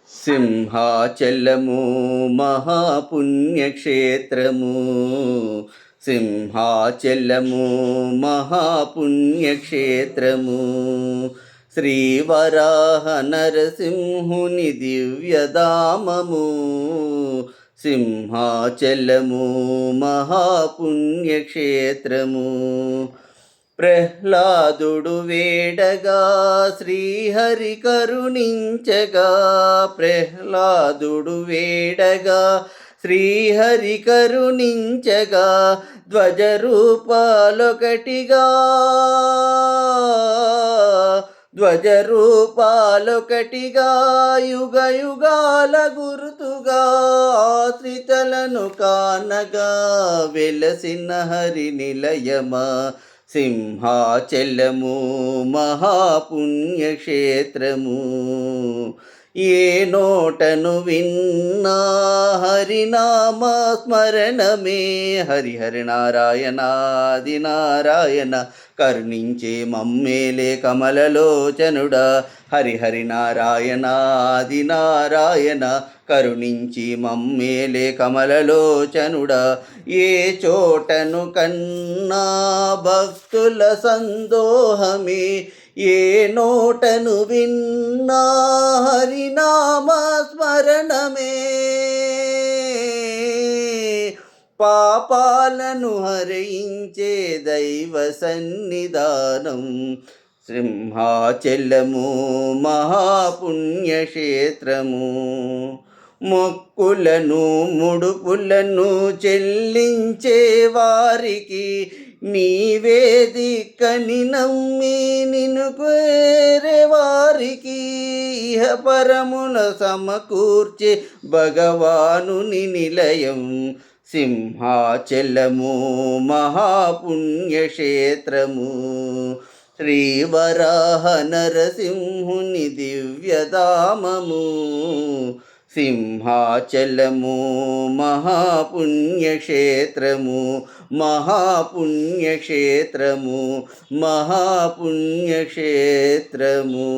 సింహాచలము మహాపుణ్యక్షేత్రము, సింహాచలము మహాపుణ్యక్షేత్రము. శ్రీవరాహ నరసింహుని దివ్యధామము, సింహాచలము మహాపుణ్యక్షేత్రము. ప్రహ్లాదుడు వేడగా శ్రీహరి కరుణించగా, ప్రహ్లాదుడు వేడగా శ్రీహరి కరుణించగా, ధ్వజరూపాలొకటిగా ధ్వజరూపాలొకటిగా యుగ యుగాల గుర్తుగా ఆశ్రితలను కానగా వెలసిన హరి నిలయమా, సింహాచలము మహాపుణ్యక్షేత్రము. ఏ నోటను విన్నా హరినామ స్మరణమే, హరిహరి నారాయణాది నారాయణ కరుణించే మమ్మేలే కమలలోచనుడా, హరిహరి నారాయణాది నారాయణ కరుణించి మమ్మేలే కమలలోచనుడా. ఏ చోటను కన్నా భక్తుల సందోహమే, ఏ నోటను విన్నా హరినామ స్మరణమే, పాపాలను హరించే దైవ సన్నిధానం, సింహాచలము మహాపుణ్యక్షేత్రము. మొక్కులను ముడుపులను చెల్లించే వారికి నీవే దిక్కని నమ్మి నిన్ను కోరే వారికి ఇహ పరముల సమకూర్చే భగవానుని నిలయం, సింహాచలము మహాపుణ్యక్షేత్రము. శ్రీవరాహ నరసింహుని దివ్యధామము, సింహాచలము మహాపుణ్యక్షేత్రము, మహాపుణ్యక్షేత్రము, మహాపుణ్యక్షేత్రము.